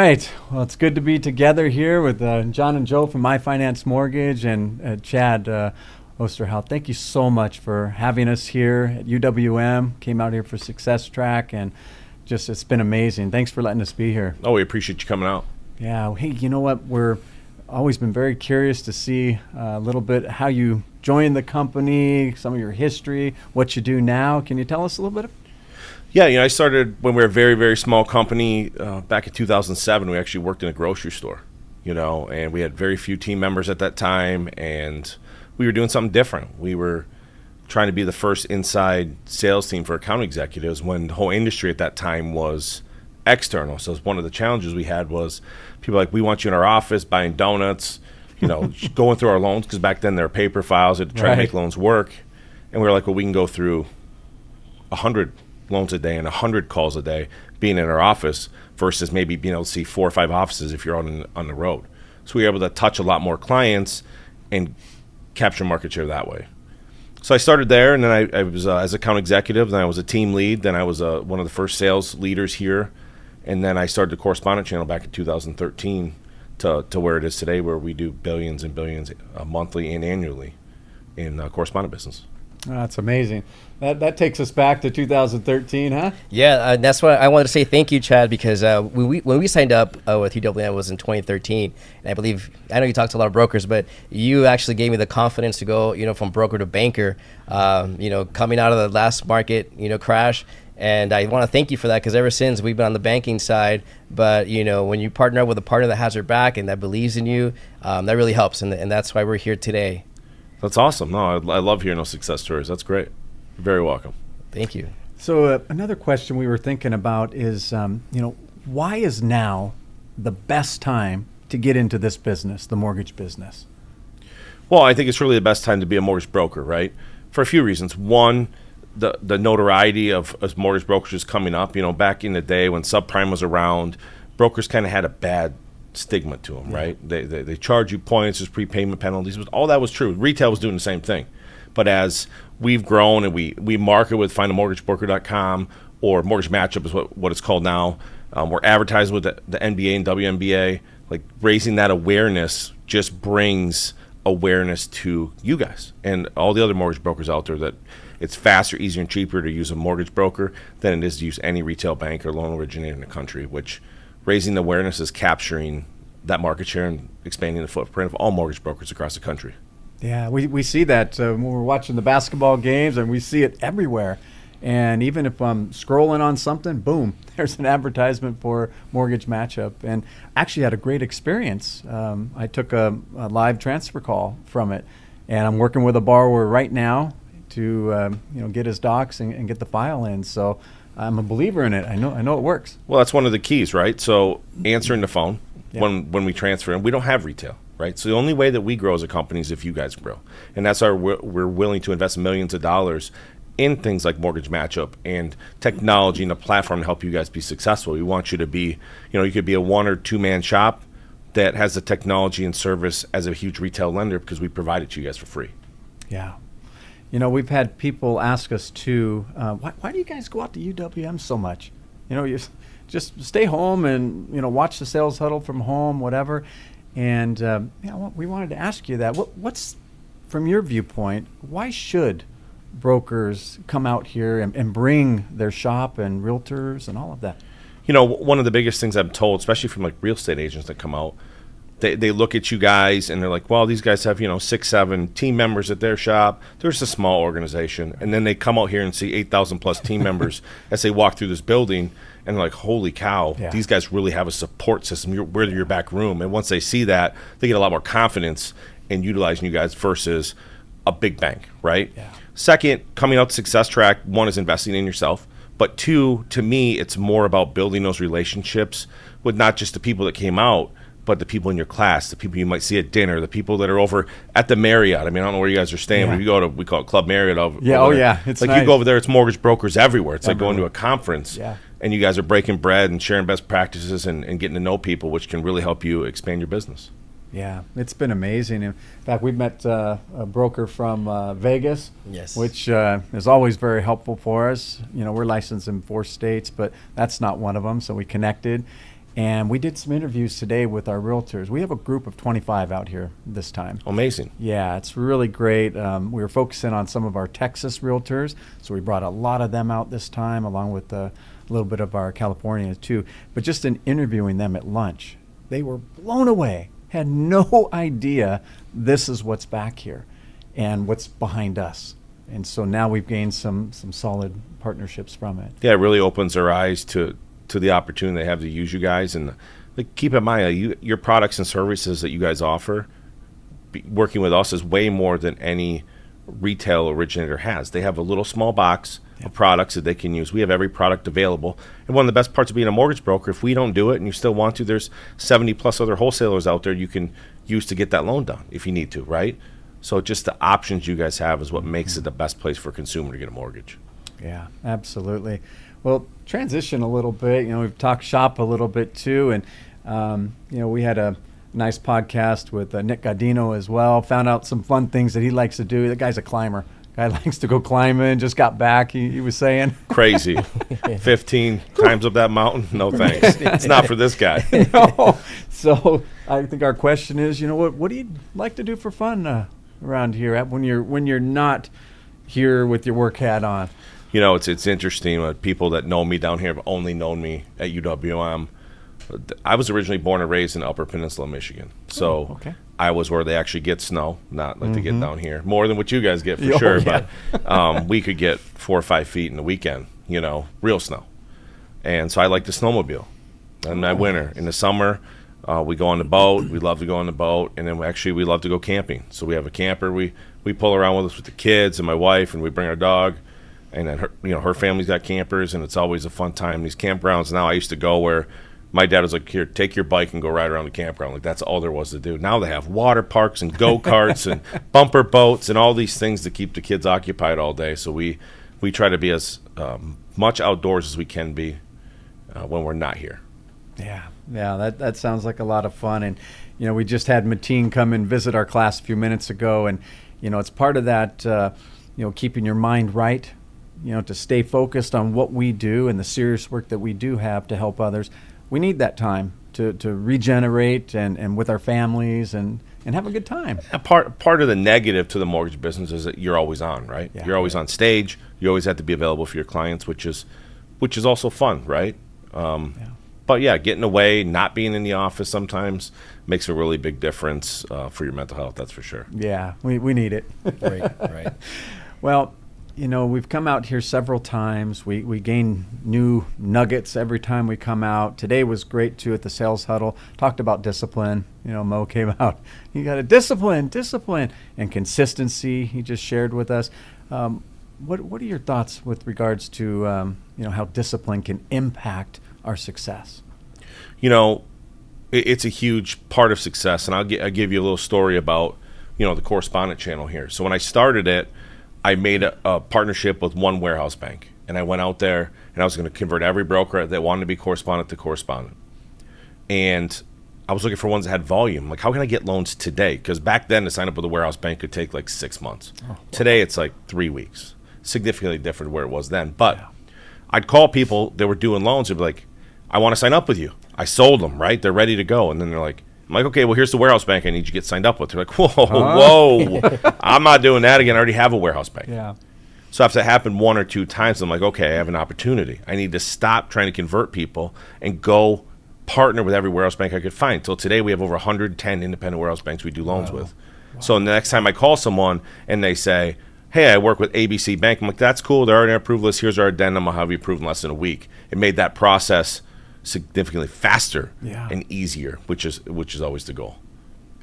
right. Well, it's good to be together here with John and Joe from IFinance Mortgage and Chad Osterhaut. Thank you so much for having us here at UWM. Came out here for Success Track, and just it's been amazing. Thanks for letting us be here. Oh, we appreciate you coming out. Yeah. Hey, you know what? We're always been very curious to see a little bit how you joined the company, some of your history, what you do now. Can you tell us a little bit? Yeah, I started when we were a very, very small company back in 2007. We actually worked in a grocery store, and we had very few team members at that time, and we were doing something different. We were trying to be the first inside sales team for account executives when the whole industry at that time was external. So one of the challenges we had was people like, we want you in our office buying donuts, going through our loans, because back then there were paper files to try to make loans work. And we were like, well, we can go through 100 loans a day and 100 calls a day being in our office versus maybe being able to see 4 or 5 offices if you're on the road. So we were able to touch a lot more clients and capture market share that way. So I started there, and then I was as account executive, then I was a team lead, then I was one of the first sales leaders here, and then I started the correspondent channel back in 2013 to where it is today, where we do billions and billions monthly and annually in correspondent business. That's amazing. That takes us back to 2013, huh? Yeah, that's why I wanted to say thank you, Chad, because when we signed up with UWM, it was in 2013. And I know you talked to a lot of brokers, but you actually gave me the confidence to go, from broker to banker, coming out of the last market, crash. And I want to thank you for that, because ever since we've been on the banking side, but when you partner up with a partner that has your back and that believes in you, that really helps. And that's why we're here today. That's awesome. No, I love hearing those success stories. That's great. You're very welcome. Thank you. So another question we were thinking about is, why is now the best time to get into this business, the mortgage business? Well, I think it's really the best time to be a mortgage broker, right? For a few reasons. One, the notoriety of mortgage brokers coming up. Back in the day when subprime was around, brokers kind of had a bad stigma to them, right? They charge you points, there's prepayment penalties, but all that was true. Retail was doing the same thing. But as we've grown and we market with findamortgagebroker.com, or Mortgage Matchup is what it's called now, we're advertising with the NBA and WNBA, like raising that awareness just brings awareness to you guys and all the other mortgage brokers out there that it's faster, easier, and cheaper to use a mortgage broker than it is to use any retail bank or loan originator in the country, which raising the awareness is capturing that market share and expanding the footprint of all mortgage brokers across the country. Yeah, we see that when we're watching the basketball games, and we see it everywhere. And even if I'm scrolling on something, boom, there's an advertisement for Mortgage Matchup. And actually had a great experience. I took a live transfer call from it, and I'm working with a borrower right now to get his docs and get the file in. So I'm a believer in it. I know it works. Well, that's one of the keys, right? So answering the phone when we transfer, and we don't have retail, right? So the only way that we grow as a company is if you guys grow. And that's why we're willing to invest millions of dollars in things like Mortgage Matchup and technology and a platform to help you guys be successful. We want you to be, you could be a 1 or 2 man shop that has the technology and service as a huge retail lender, because we provide it to you guys for free. Yeah. We've had people ask us too, why do you guys go out to UWM so much? You just stay home and, watch the sales huddle from home, whatever. And we wanted to ask you that. What's, from your viewpoint, why should brokers come out here and bring their shop and realtors and all of that? One of the biggest things I'm told, especially from like real estate agents that come out, they look at you guys and they're like, well, these guys have 6, 7 team members at their shop. They're just a small organization. And then they come out here and see 8,000 plus team members as they walk through this building, and they're like, holy cow, these guys really have a support system. We're your back room. And once they see that, they get a lot more confidence in utilizing you guys versus a big bank, right? Yeah. Second, coming out to Success Track, 1 is investing in yourself. But 2, to me, it's more about building those relationships with not just the people that came out, but the people in your class, the people you might see at dinner, the people that are over at the Marriott. I mean, I don't know where you guys are staying, but if you go to, we call it Club Marriott. Over there. It's like nice. You go over there, it's mortgage brokers everywhere. It's like going to a conference, Yeah. and you guys are breaking bread and sharing best practices and getting to know people, which can really help you expand your business. Yeah, it's been amazing. In fact, we've met a broker from Vegas, which is always very helpful for us. We're licensed in 4 states, but that's not one of them, so we connected. And we did some interviews today with our realtors. We have a group of 25 out here this time. Amazing. Yeah, it's really great. We were focusing on some of our Texas realtors, so we brought a lot of them out this time, along with a little bit of our California too. But just in interviewing them at lunch, they were blown away, had no idea this is what's back here and what's behind us. And so now we've gained some solid partnerships from it. Yeah, it really opens their eyes to the opportunity they have to use you guys. And like, keep in mind, your products and services that you guys offer, working with us is way more than any retail originator has. They have a little small box of products that they can use. We have every product available. And one of the best parts of being a mortgage broker, if we don't do it and you still want to, there's 70 plus other wholesalers out there you can use to get that loan done if you need to, right? So just the options you guys have is what makes it the best place for a consumer to get a mortgage. Yeah, absolutely. Well, transition a little bit. We've talked shop a little bit too, and we had a nice podcast with Nick Gaudino as well. Found out some fun things that he likes to do. The guy's a climber. Guy likes to go climbing. Just got back. He was saying crazy, 15 times up that mountain. No thanks. It's not for this guy. No. So I think our question is, what do you like to do for fun around here when you're not here with your work hat on? It's interesting. People that know me down here have only known me at UWM. I was originally born and raised in Upper Peninsula, Michigan. So okay. I was where they actually get snow, not like they get down here. More than what you guys get for Oh, sure. yeah. But we could get 4 or 5 feet in the weekend, real snow. And so I like to snowmobile. In my winter. In the summer, we go on the boat. We love to go on the boat. And then we love to go camping. So we have a camper. We pull around with us with the kids and my wife, and we bring our dog. And then her family's got campers, and it's always a fun time. These campgrounds now, I used to go where my dad was like, here, take your bike and go ride around the campground. Like, that's all there was to do. Now they have water parks and go-karts and bumper boats and all these things to keep the kids occupied all day. So we try to be as much outdoors as we can be when we're not here. Yeah, that sounds like a lot of fun. And, we just had Mateen come and visit our class a few minutes ago. And, it's part of that, keeping your mind right, to stay focused on what we do and the serious work that we do have to help others. We need that time to regenerate and with our families and have a good time. And part of the negative to the mortgage business is that you're always on, right? Yeah. You're always on stage. You always have to be available for your clients, which is also fun, right? But yeah, getting away, not being in the office sometimes makes a really big difference for your mental health. That's for sure. Yeah, we need it. Right. Well, we've come out here several times. We gain new nuggets every time we come out. Today was great, too, at the sales huddle. Talked about discipline. Mo came out. You got to discipline, and consistency he just shared with us. What are your thoughts with regards to, how discipline can impact our success? It's a huge part of success. And I'll give you a little story about, the correspondent channel here. So when I started it, I made a partnership with one warehouse bank, and I went out there and I was going to convert every broker that wanted to be correspondent to correspondent. And I was looking for ones that had volume. Like, how can I get loans today? Because back then, to sign up with a warehouse bank could take like 6 months. Oh, wow. Today, it's like 3 weeks. Significantly different where it was then. But yeah. I'd call people that were doing loans and be like, I want to sign up with you. I sold them, right? They're ready to go. And then they're like, I'm like, okay, well, here's the warehouse bank I need you to get signed up with. They're like, whoa, I'm not doing that again. I already have a warehouse bank. Yeah. So after that happened 1 or 2 times, I'm like, okay, I have an opportunity. I need to stop trying to convert people and go partner with every warehouse bank I could find. Till today, we have over 110 independent warehouse banks we do loans with. Wow. So the next time I call someone and they say, hey, I work with ABC Bank, I'm like, that's cool. They're already on our approved list. Here's our addendum. I'll have you approved in less than a week. It made that process significantly faster and easier, which is always the goal.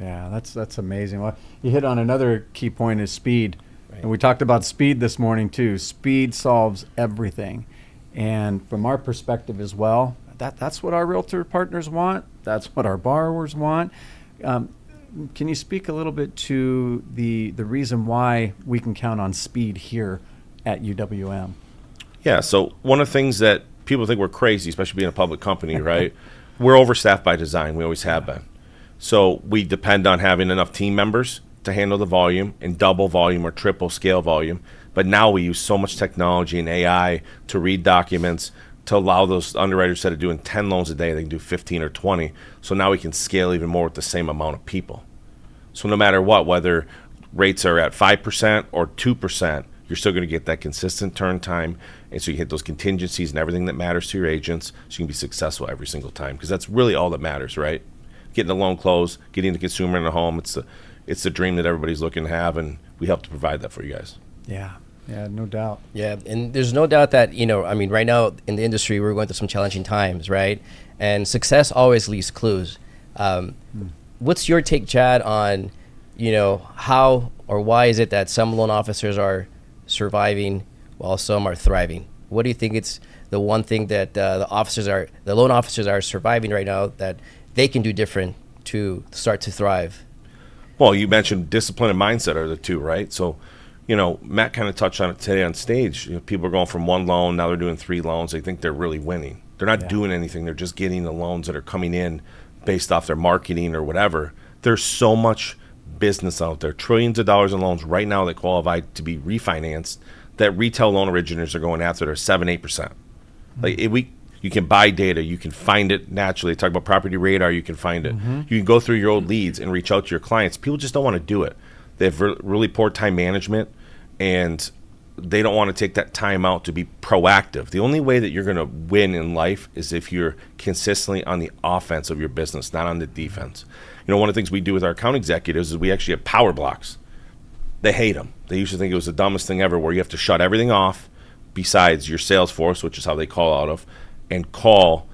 Yeah, that's amazing. Well, you hit on another key point is speed. Right. And we talked about speed this morning too. Speed solves everything. And from our perspective as well, that's what our realtor partners want. That's what our borrowers want. Can you speak a little bit to the reason why we can count on speed here at UWM? Yeah, so one of the things that people think we're crazy, especially being a public company, right? We're overstaffed by design. We always have been. So we depend on having enough team members to handle the volume and double volume or triple scale volume. But now we use so much technology and AI to read documents, to allow those underwriters, instead of doing 10 loans a day, they can do 15 or 20. So now we can scale even more with the same amount of people. So no matter what, whether rates are at 5% or 2%, you're still going to get that consistent turn time. And so you hit those contingencies and everything that matters to your agents, so you can be successful every single time. Because that's really all that matters, right? Getting the loan closed, getting the consumer in the home, it's the dream that everybody's looking to have, and we help to provide that for you guys. Yeah, no doubt. Yeah, and there's no doubt that, right now in the industry, we're going through some challenging times, right? And success always leaves clues. What's your take, Chad, on, how or why is it that some loan officers are surviving while some are thriving? What do you think it's the one thing that the loan officers are surviving right now that they can do different to start to thrive? Well, you mentioned discipline and mindset are the two, right? So, Matt kind of touched on it today on stage. People are going from one loan, now they're doing 3 loans. They think they're really winning. They're not doing anything. They're just getting the loans that are coming in based off their marketing or whatever. There's so much business out there, trillions of dollars in loans right now that qualify to be refinanced, that retail loan originators are going after. They're 7-8%. You can buy data. You can find it naturally. They talk about Property Radar. You can find it. You can go through your old leads and reach out to your clients. People just don't want to do it. They have really poor time management, and they don't want to take that time out to be proactive. The only way that you're going to win in life is if you're consistently on the offense of your business, not on the defense. One of the things we do with our account executives is we actually have power blocks. They hate them. They usually think it was the dumbest thing ever, where you have to shut everything off besides your sales force, which is how they call out of, and call.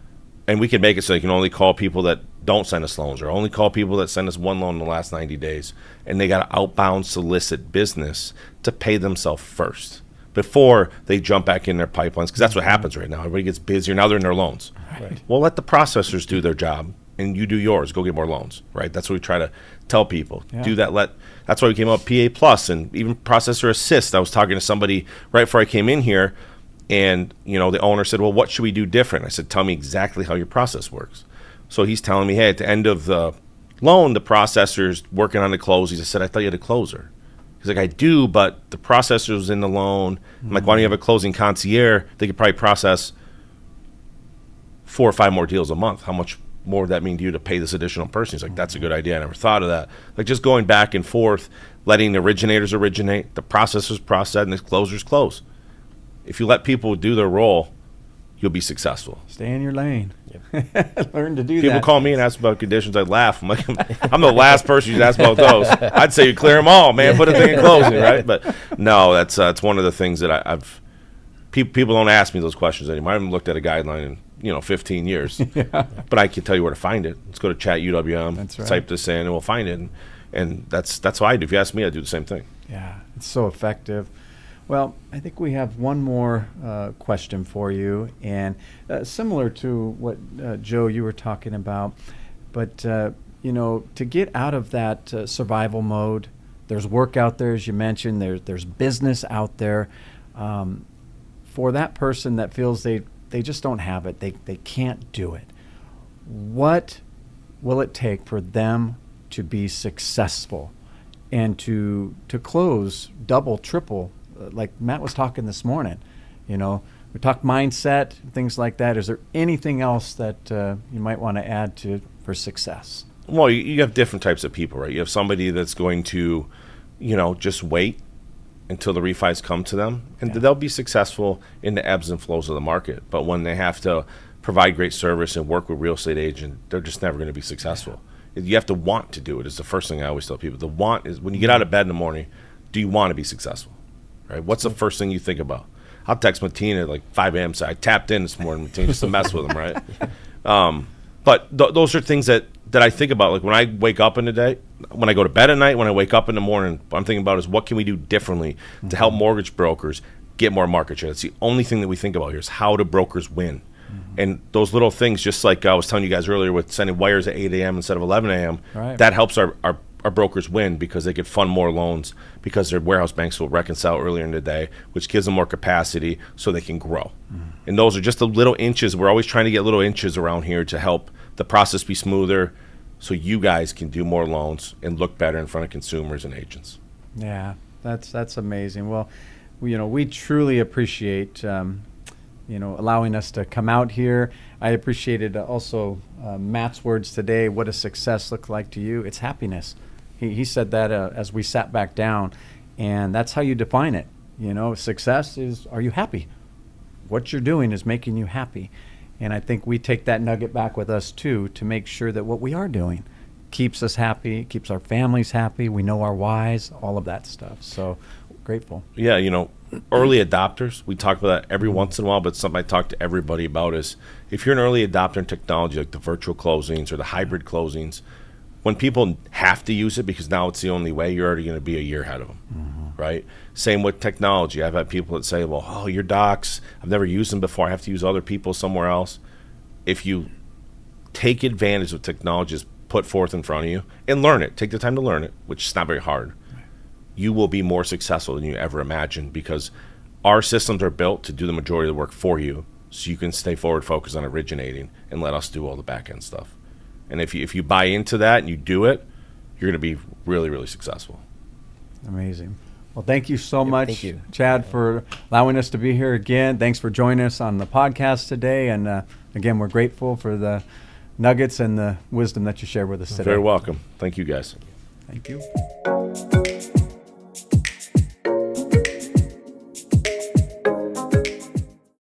And we can make it so you can only call people that don't send us loans, or only call people that send us 1 loan in the last 90 days. And they got to outbound solicit business to pay themselves first before they jump back in their pipelines, because that's what happens right now. Everybody gets busier. Now they're in their loans. Right. Well, let the processors do their job, and you do yours. Go get more loans, right? That's what we try to tell people. Yeah. Do that. That's why we came up with PA Plus and even Processor Assist. I was talking to somebody right before I came in here, and the owner said, well, what should we do different? I said, tell me exactly how your process works. So he's telling me, hey, at the end of the loan, the processor's working on the close. He said, I thought you had a closer. He's like, I do, but the processor was in the loan. I'm like, why don't you have a closing concierge? They could probably process 4 or 5 more deals a month. How much more would that mean to you to pay this additional person? He's like, that's a good idea. I never thought of that. Like, just going back and forth, letting the originators originate, the processors process, and the closers close. If you let people do their role, you'll be successful. Stay in your lane. Yep. Learn to do that. People call me and ask about conditions. I laugh. I'm like, I'm the last person you ask about those. I'd say you clear them all, man. Put a thing in closing, right? But no, that's one of the things that I've. People don't ask me those questions anymore. I haven't looked at a guideline in 15 years. Yeah. But I can tell you where to find it. Let's go to Chat UWM. That's right. Type this in, and we'll find it. And that's what I do. If you ask me, I do the same thing. Yeah, it's so effective. Well, I think we have one more question for you, and similar to what Joe, you were talking about, but to get out of that survival mode, there's work out there, as you mentioned, there's business out there. For that person that feels they just don't have it, they can't do it, what will it take for them to be successful and to close double, triple? Like Matt was talking this morning, we talked mindset, things like that. Is there anything else that you might want to add for success? Well, you have different types of people, right? You have somebody that's going to, just wait until the refis come to them, and they'll be successful in the ebbs and flows of the market. But when they have to provide great service and work with real estate agents, they're just never going to be successful. Yeah. You have to want to do it. It's the first thing I always tell people. The want is when you get out of bed in the morning, do you want to be successful? Right? What's the first thing you think about? I'll text Matina at like 5 a.m. Say I tapped in this morning, Matina, just to mess with them, right? But those are things that I think about. Like when I wake up in the day, when I go to bed at night, when I wake up in the morning, what I'm thinking about is what can we do differently to help mortgage brokers get more market share. That's the only thing that we think about here is how do brokers win. And those little things, just like I was telling you guys earlier with sending wires at 8 a.m. instead of 11 a.m., right, that helps our brokers win because they could fund more loans because their warehouse banks will reconcile earlier in the day, which gives them more capacity so they can grow. And those are just the little inches. We're always trying to get little inches around here to help the process be smoother so you guys can do more loans and look better in front of consumers and agents. Yeah, that's amazing. Well, we truly appreciate allowing us to come out here. I appreciated also Matt's words today. What does success look like to you? It's happiness. He said that as we sat back down, and that's how you define it. Success is, are you happy? What you're doing is making you happy. And I think we take that nugget back with us too, to make sure that what we are doing keeps us happy, keeps our families happy. We know our whys, all of that stuff. So grateful. Yeah, early adopters, we talk about that every once in a while, but something I talk to everybody about is if you're an early adopter in technology, like the virtual closings or the hybrid closings, when people have to use it because now it's the only way, you're already going to be a year ahead of them, right? Same with technology. I've had people that say, well, your docs, I've never used them before. I have to use other people somewhere else. If you take advantage of technology that's put forth in front of you and learn it, take the time to learn it, which is not very hard, you will be more successful than you ever imagined because our systems are built to do the majority of the work for you so you can stay forward focused on originating and let us do all the back end stuff. And if you buy into that and you do it, you're going to be really, really successful. Amazing. Well, thank you so much, thank you. Chad, for allowing us to be here again. Thanks for joining us on the podcast today. And again, we're grateful for the nuggets and the wisdom that you shared with us today. Very welcome. Thank you, guys. Thank you.